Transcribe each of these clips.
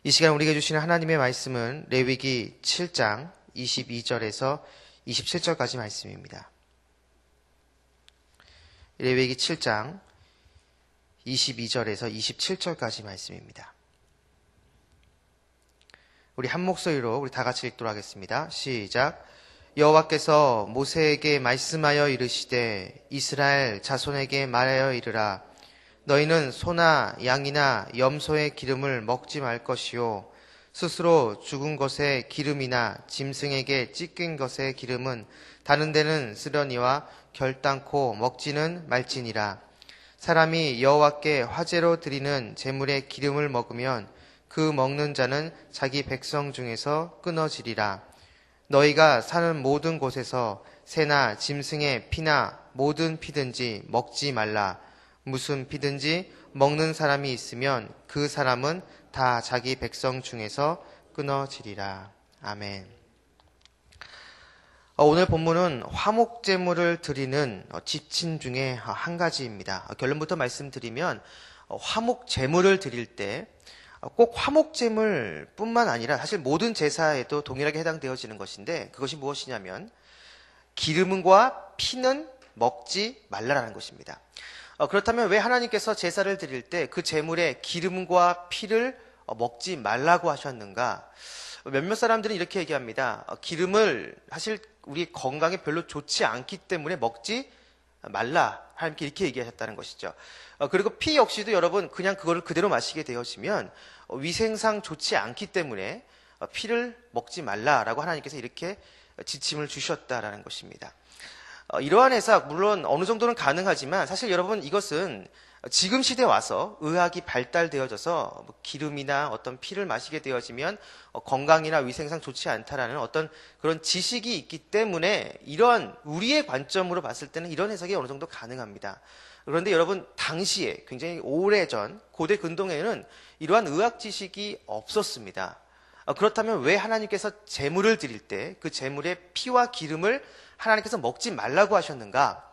이 시간 우리에게 주시는 하나님의 말씀은 레위기 7장 22절에서 27절까지 말씀입니다. 레위기 7장 22절에서 27절까지 말씀입니다. 우리 한 목소리로 우리 다 같이 읽도록 하겠습니다. 시작. 여호와께서 모세에게 말씀하여 이르시되 이스라엘 자손에게 말하여 이르라. 너희는 소나 양이나 염소의 기름을 먹지 말 것이요 스스로 죽은 것의 기름이나 짐승에게 찢긴 것의 기름은 다른 데는 쓰려니와 결단코 먹지는 말지니라. 사람이 여호와께 화제로 드리는 제물의 기름을 먹으면 그 먹는 자는 자기 백성 중에서 끊어지리라. 너희가 사는 모든 곳에서 새나 짐승의 피나 모든 피든지 먹지 말라. 무슨 피든지 먹는 사람이 있으면 그 사람은 다 자기 백성 중에서 끊어지리라. 아멘. 오늘 본문은 화목제물을 드리는 지침 중에 한 가지입니다. 결론부터 말씀드리면 화목제물을 드릴 때 꼭 화목제물뿐만 아니라 사실 모든 제사에도 동일하게 해당되어지는 것인데 그것이 무엇이냐면 기름과 피는 먹지 말라라는 것입니다. 그렇다면 왜 하나님께서 제사를 드릴 때 그 제물의 기름과 피를 먹지 말라고 하셨는가? 몇몇 사람들은 이렇게 얘기합니다. 기름을 사실 우리 건강에 별로 좋지 않기 때문에 먹지 말라. 하나님께 이렇게 얘기하셨다는 것이죠. 그리고 피 역시도 여러분 그냥 그거를 그대로 마시게 되어지면 위생상 좋지 않기 때문에 피를 먹지 말라라고 하나님께서 이렇게 지침을 주셨다라는 것입니다. 이러한 해석 물론 어느 정도는 가능하지만 사실 여러분 이것은 지금 시대에 와서 의학이 발달되어져서 기름이나 어떤 피를 마시게 되어지면 건강이나 위생상 좋지 않다라는 어떤 그런 지식이 있기 때문에 이러한 우리의 관점으로 봤을 때는 이런 해석이 어느 정도 가능합니다. 그런데 여러분 당시에 굉장히 오래전 고대 근동에는 이러한 의학 지식이 없었습니다. 그렇다면 왜 하나님께서 제물을 드릴 때 그 제물의 피와 기름을 하나님께서 먹지 말라고 하셨는가?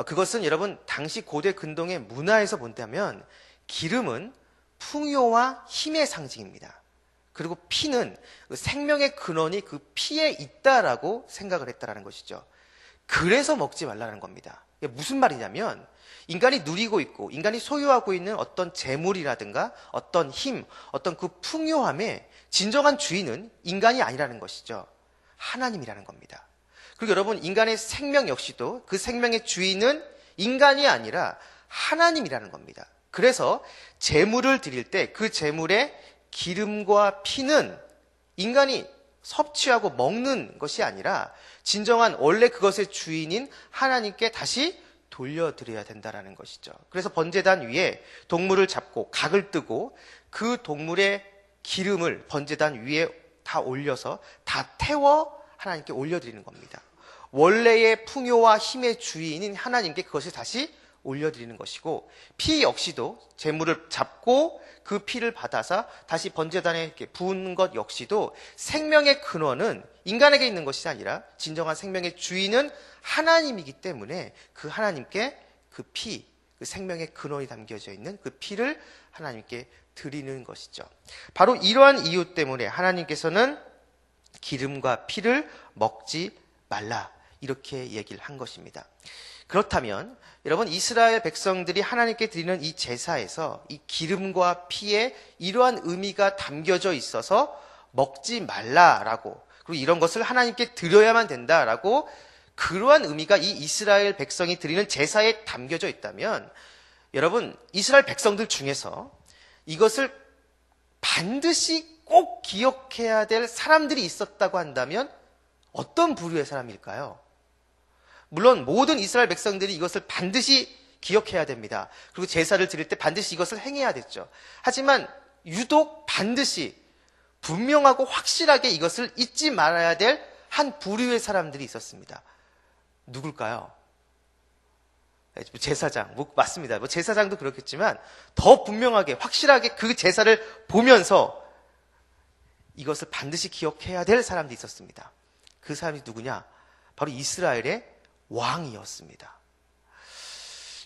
그것은 여러분 당시 고대 근동의 문화에서 본다면 기름은 풍요와 힘의 상징입니다. 그리고 피는 생명의 근원이 그 피에 있다라고 생각을 했다라는 것이죠. 그래서 먹지 말라는 겁니다. 이게 무슨 말이냐면 인간이 누리고 있고 인간이 소유하고 있는 어떤 재물이라든가 어떤 힘, 어떤 그 풍요함의 진정한 주인은 인간이 아니라는 것이죠. 하나님이라는 겁니다. 그리고 여러분 인간의 생명 역시도 그 생명의 주인은 인간이 아니라 하나님이라는 겁니다. 그래서 제물을 드릴 때 그 제물의 기름과 피는 인간이 섭취하고 먹는 것이 아니라 진정한 원래 그것의 주인인 하나님께 다시 돌려드려야 된다는 것이죠. 그래서 번제단 위에 동물을 잡고 각을 뜨고 그 동물의 기름을 번제단 위에 다 올려서 다 태워 하나님께 올려드리는 겁니다. 원래의 풍요와 힘의 주인인 하나님께 그것을 다시 올려드리는 것이고 피 역시도 제물을 잡고 그 피를 받아서 다시 번제단에 이렇게 부은 것 역시도 생명의 근원은 인간에게 있는 것이 아니라 진정한 생명의 주인은 하나님이기 때문에 그 하나님께 그 피, 그 생명의 근원이 담겨져 있는 그 피를 하나님께 드리는 것이죠. 바로 이러한 이유 때문에 하나님께서는 기름과 피를 먹지 말라 이렇게 얘기를 한 것입니다. 그렇다면 여러분 이스라엘 백성들이 하나님께 드리는 이 제사에서 이 기름과 피에 이러한 의미가 담겨져 있어서 먹지 말라라고 그리고 이런 것을 하나님께 드려야만 된다라고 그러한 의미가 이 이스라엘 백성이 드리는 제사에 담겨져 있다면 여러분 이스라엘 백성들 중에서 이것을 반드시 꼭 기억해야 될 사람들이 있었다고 한다면 어떤 부류의 사람일까요? 물론 모든 이스라엘 백성들이 이것을 반드시 기억해야 됩니다. 그리고 제사를 드릴 때 반드시 이것을 행해야 됐죠. 하지만 유독 반드시 분명하고 확실하게 이것을 잊지 말아야 될 한 부류의 사람들이 있었습니다. 누굴까요? 제사장. 맞습니다. 제사장도 그렇겠지만 더 분명하게 확실하게 그 제사를 보면서 이것을 반드시 기억해야 될 사람들이 있었습니다. 그 사람이 누구냐? 바로 이스라엘의 왕이었습니다.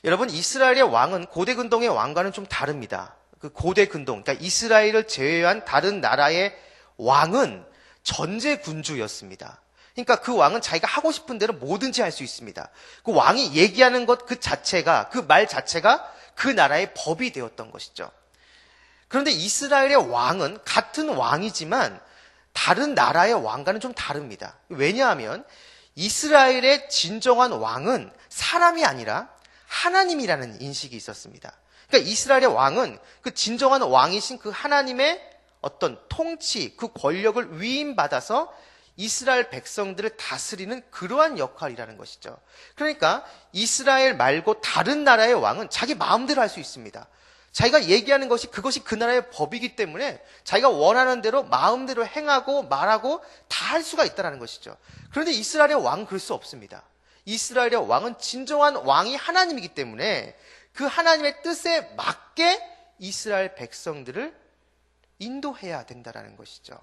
여러분 이스라엘의 왕은 고대 근동의 왕과는 좀 다릅니다. 그 고대 근동, 그러니까 이스라엘을 제외한 다른 나라의 왕은 전제 군주였습니다. 그러니까 그 왕은 자기가 하고 싶은 대로 뭐든지 할 수 있습니다. 그 왕이 얘기하는 것 그 자체가, 그 말 자체가 그 나라의 법이 되었던 것이죠. 그런데 이스라엘의 왕은 같은 왕이지만 다른 나라의 왕과는 좀 다릅니다. 왜냐하면 이스라엘의 진정한 왕은 사람이 아니라 하나님이라는 인식이 있었습니다. 그러니까 이스라엘의 왕은 그 진정한 왕이신 그 하나님의 어떤 통치, 그 권력을 위임받아서 이스라엘 백성들을 다스리는 그러한 역할이라는 것이죠. 그러니까 이스라엘 말고 다른 나라의 왕은 자기 마음대로 할 수 있습니다. 자기가 얘기하는 것이 그것이 그 나라의 법이기 때문에 자기가 원하는 대로 마음대로 행하고 말하고 다 할 수가 있다는 것이죠. 그런데 이스라엘의 왕은 그럴 수 없습니다. 이스라엘의 왕은 진정한 왕이 하나님이기 때문에 그 하나님의 뜻에 맞게 이스라엘 백성들을 인도해야 된다는 것이죠.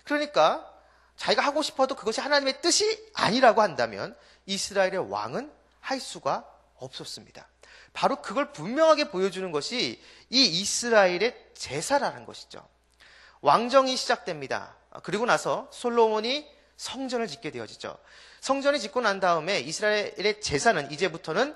그러니까 자기가 하고 싶어도 그것이 하나님의 뜻이 아니라고 한다면 이스라엘의 왕은 할 수가 없었습니다. 바로 그걸 분명하게 보여주는 것이 이 이스라엘의 제사라는 것이죠. 왕정이 시작됩니다. 그리고 나서 솔로몬이 성전을 짓게 되어지죠. 성전이 짓고 난 다음에 이스라엘의 제사는 이제부터는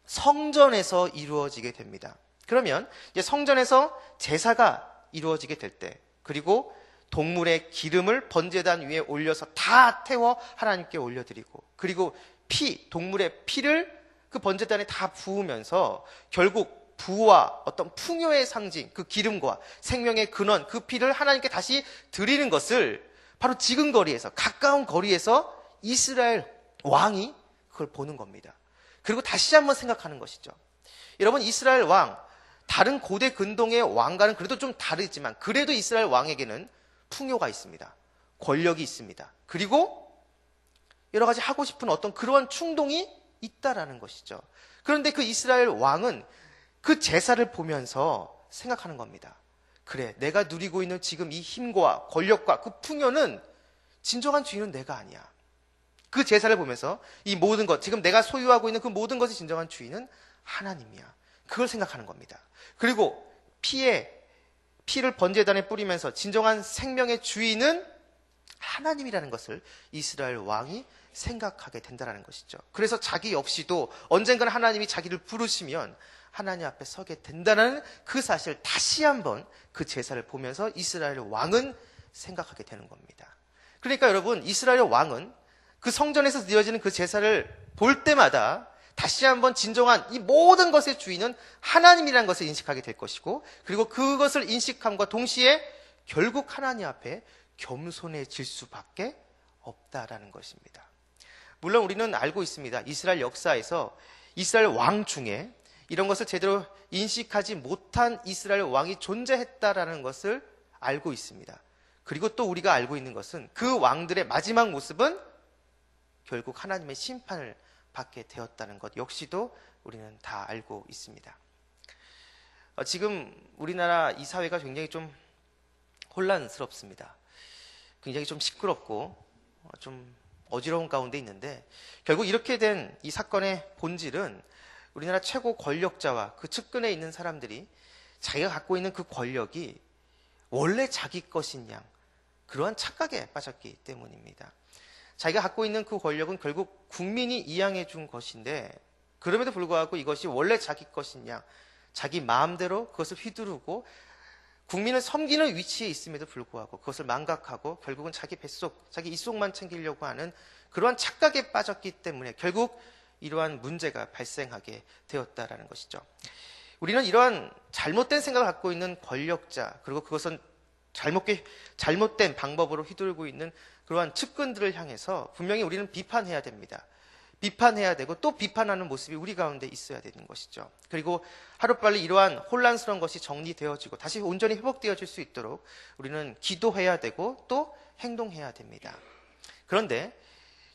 성전에서 이루어지게 됩니다. 그러면 이제 성전에서 제사가 이루어지게 될 때, 그리고 동물의 기름을 번제단 위에 올려서 다 태워 하나님께 올려드리고, 그리고 동물의 피를 그 번제단에 다 부으면서 결국 부와 어떤 풍요의 상징, 그 기름과 생명의 근원, 그 피를 하나님께 다시 드리는 것을 바로 지금 거리에서, 가까운 거리에서 이스라엘 왕이 그걸 보는 겁니다. 그리고 다시 한번 생각하는 것이죠. 여러분, 이스라엘 왕, 다른 고대 근동의 왕과는 그래도 좀 다르지만 그래도 이스라엘 왕에게는 풍요가 있습니다. 권력이 있습니다. 그리고 여러 가지 하고 싶은 어떤 그러한 충동이 있다라는 것이죠. 그런데 그 이스라엘 왕은 그 제사를 보면서 생각하는 겁니다. 그래, 내가 누리고 있는 지금 이 힘과 권력과 그 풍요는 진정한 주인은 내가 아니야. 그 제사를 보면서 이 모든 것, 지금 내가 소유하고 있는 그 모든 것의 진정한 주인은 하나님이야. 그걸 생각하는 겁니다. 그리고 피를 번제단에 뿌리면서 진정한 생명의 주인은 하나님이라는 것을 이스라엘 왕이 생각하게 된다는 것이죠. 그래서 자기 역시도 언젠가는 하나님이 자기를 부르시면 하나님 앞에 서게 된다는 그 사실을 다시 한번 그 제사를 보면서 이스라엘 왕은 생각하게 되는 겁니다. 그러니까 여러분, 이스라엘 왕은 그 성전에서 드려지는 그 제사를 볼 때마다 다시 한번 진정한 이 모든 것의 주인은 하나님이라는 것을 인식하게 될 것이고, 그리고 그것을 인식함과 동시에 결국 하나님 앞에 겸손해질 수밖에 없다라는 것입니다. 물론 우리는 알고 있습니다. 이스라엘 역사에서 이스라엘 왕 중에 이런 것을 제대로 인식하지 못한 이스라엘 왕이 존재했다라는 것을 알고 있습니다. 그리고 또 우리가 알고 있는 것은 그 왕들의 마지막 모습은 결국 하나님의 심판을 받게 되었다는 것 역시도 우리는 다 알고 있습니다. 지금 우리나라 이 사회가 굉장히 좀 혼란스럽습니다. 굉장히 좀 시끄럽고 좀 어지러운 가운데 있는데, 결국 이렇게 된 이 사건의 본질은 우리나라 최고 권력자와 그 측근에 있는 사람들이 자기가 갖고 있는 그 권력이 원래 자기 것인 양, 그러한 착각에 빠졌기 때문입니다. 자기가 갖고 있는 그 권력은 결국 국민이 이양해 준 것인데, 그럼에도 불구하고 이것이 원래 자기 것인 양, 자기 마음대로 그것을 휘두르고 국민을 섬기는 위치에 있음에도 불구하고 그것을 망각하고 결국은 자기 뱃속, 자기 입속만 챙기려고 하는 그러한 착각에 빠졌기 때문에 결국 이러한 문제가 발생하게 되었다라는 것이죠. 우리는 이러한 잘못된 생각을 갖고 있는 권력자, 그리고 그것은 잘못된 방법으로 휘둘고 있는 그러한 측근들을 향해서 분명히 우리는 비판해야 됩니다. 비판해야 되고 또 비판하는 모습이 우리 가운데 있어야 되는 것이죠. 그리고 하루빨리 이러한 혼란스러운 것이 정리되어지고 다시 온전히 회복되어질 수 있도록 우리는 기도해야 되고 또 행동해야 됩니다. 그런데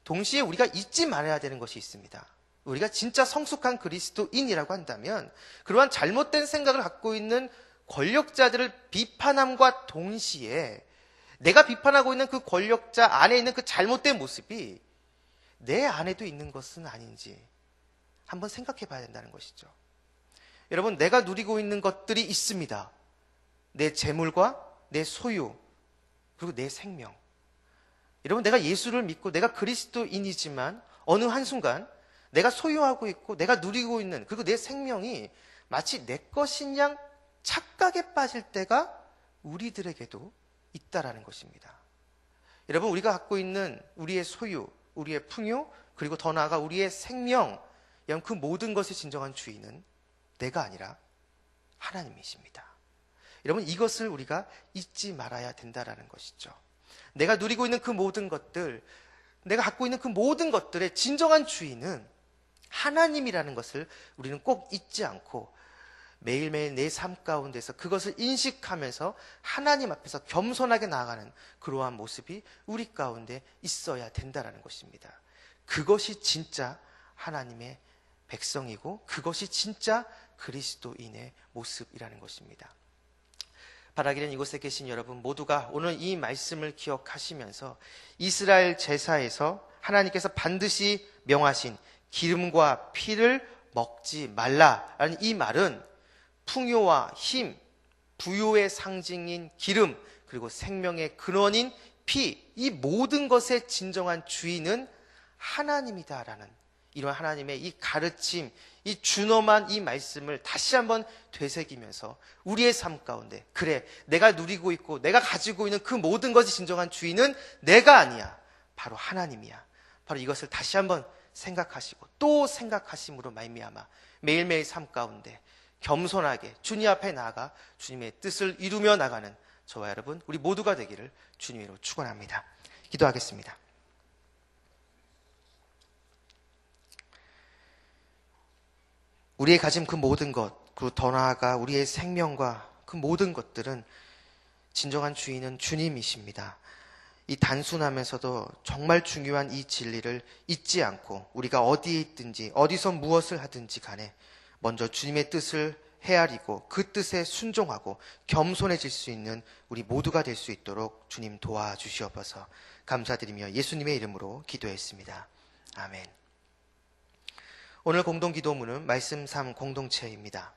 동시에 우리가 잊지 말아야 되는 것이 있습니다. 우리가 진짜 성숙한 그리스도인이라고 한다면 그러한 잘못된 생각을 갖고 있는 권력자들을 비판함과 동시에 내가 비판하고 있는 그 권력자 안에 있는 그 잘못된 모습이 내 안에도 있는 것은 아닌지 한번 생각해 봐야 된다는 것이죠. 여러분, 내가 누리고 있는 것들이 있습니다. 내 재물과 내 소유, 그리고 내 생명. 여러분, 내가 예수를 믿고 내가 그리스도인이지만 어느 한순간 내가 소유하고 있고 내가 누리고 있는, 그리고 내 생명이 마치 내 것인 양 착각에 빠질 때가 우리들에게도 있다라는 것입니다. 여러분, 우리가 갖고 있는 우리의 소유, 우리의 풍요, 그리고 더 나아가 우리의 생명, 그 모든 것의 진정한 주인은 내가 아니라 하나님이십니다. 여러분, 이것을 우리가 잊지 말아야 된다라는 것이죠. 내가 누리고 있는 그 모든 것들, 내가 갖고 있는 그 모든 것들의 진정한 주인은 하나님이라는 것을 우리는 꼭 잊지 않고 매일매일 내 삶 가운데서 그것을 인식하면서 하나님 앞에서 겸손하게 나아가는 그러한 모습이 우리 가운데 있어야 된다는 것입니다. 그것이 진짜 하나님의 백성이고 그것이 진짜 그리스도인의 모습이라는 것입니다. 바라기는 이곳에 계신 여러분 모두가 오늘 이 말씀을 기억하시면서 이스라엘 제사에서 하나님께서 반드시 명하신 기름과 피를 먹지 말라라는 이 말은 풍요와 힘, 부요의 상징인 기름, 그리고 생명의 근원인 피, 이 모든 것의 진정한 주인은 하나님이다라는 이런 하나님의 이 가르침, 이 준엄한 이 말씀을 다시 한번 되새기면서 우리의 삶 가운데, 그래, 내가 누리고 있고 내가 가지고 있는 그 모든 것이 진정한 주인은 내가 아니야, 바로 하나님이야. 바로 이것을 다시 한번 생각하시고 또 생각하심으로 말미암아 매일매일 삶 가운데 겸손하게 주님 앞에 나아가 주님의 뜻을 이루며 나가는 저와 여러분, 우리 모두가 되기를 주님으로 축원합니다. 기도하겠습니다. 우리의 가진 그 모든 것, 그리고 더 나아가 우리의 생명과 그 모든 것들은 진정한 주인은 주님이십니다. 이 단순하면서도 정말 중요한 이 진리를 잊지 않고 우리가 어디에 있든지 어디서 무엇을 하든지 간에 먼저 주님의 뜻을 헤아리고 그 뜻에 순종하고 겸손해질 수 있는 우리 모두가 될 수 있도록 주님 도와주시옵소서. 감사드리며 예수님의 이름으로 기도했습니다. 아멘. 오늘 공동기도문은 말씀 3 공동체입니다.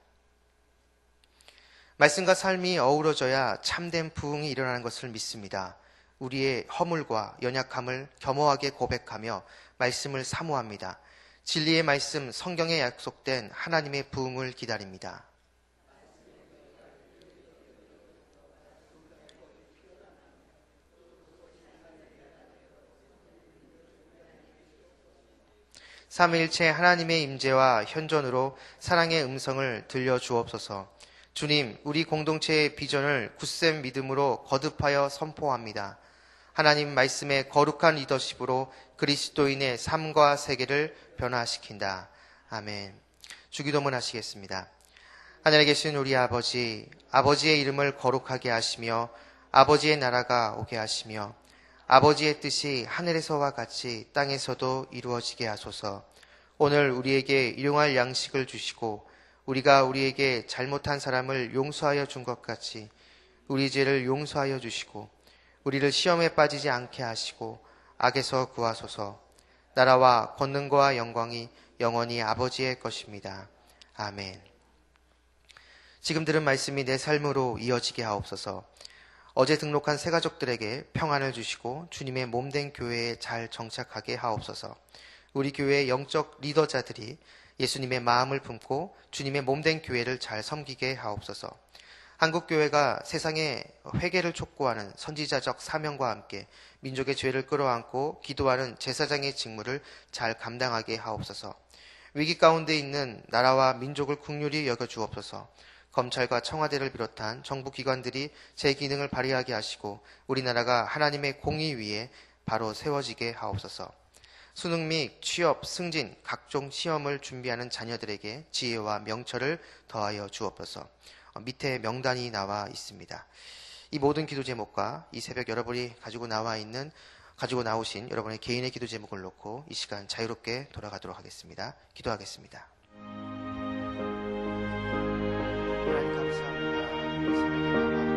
말씀과 삶이 어우러져야 참된 부흥이 일어나는 것을 믿습니다. 우리의 허물과 연약함을 겸허하게 고백하며 말씀을 사모합니다. 진리의 말씀, 성경에 약속된 하나님의 부흥을 기다립니다. 삼위일체 하나님의 임재와 현존으로 사랑의 음성을 들려주옵소서. 주님, 우리 공동체의 비전을 굳센 믿음으로 거듭하여 선포합니다. 하나님 말씀의 거룩한 리더십으로 그리스도인의 삶과 세계를 변화시킨다. 아멘. 주기도문 하시겠습니다. 하늘에 계신 우리 아버지, 아버지의 이름을 거룩하게 하시며 아버지의 나라가 오게 하시며 아버지의 뜻이 하늘에서와 같이 땅에서도 이루어지게 하소서. 오늘 우리에게 일용할 양식을 주시고 우리가 우리에게 잘못한 사람을 용서하여 준 것 같이 우리 죄를 용서하여 주시고 우리를 시험에 빠지지 않게 하시고 악에서 구하소서. 나라와 권능과 영광이 영원히 아버지의 것입니다. 아멘. 지금 들은 말씀이 내 삶으로 이어지게 하옵소서. 어제 등록한 새 가족들에게 평안을 주시고 주님의 몸된 교회에 잘 정착하게 하옵소서. 우리 교회의 영적 리더자들이 예수님의 마음을 품고 주님의 몸된 교회를 잘 섬기게 하옵소서. 한국교회가 세상에 회개를 촉구하는 선지자적 사명과 함께 민족의 죄를 끌어안고 기도하는 제사장의 직무를 잘 감당하게 하옵소서. 위기 가운데 있는 나라와 민족을 긍휼히 여겨주옵소서. 검찰과 청와대를 비롯한 정부 기관들이 제 기능을 발휘하게 하시고 우리나라가 하나님의 공의 위에 바로 세워지게 하옵소서. 수능 및 취업, 승진, 각종 시험을 준비하는 자녀들에게 지혜와 명철을 더하여 주옵소서. 밑에 명단이 나와 있습니다. 이 모든 기도 제목과 이 새벽 여러분이 가지고 나오신 여러분의 개인의 기도 제목을 놓고 이 시간 자유롭게 돌아가도록 하겠습니다. 기도하겠습니다. 하나님 감사합니다. 이 새벽에 나와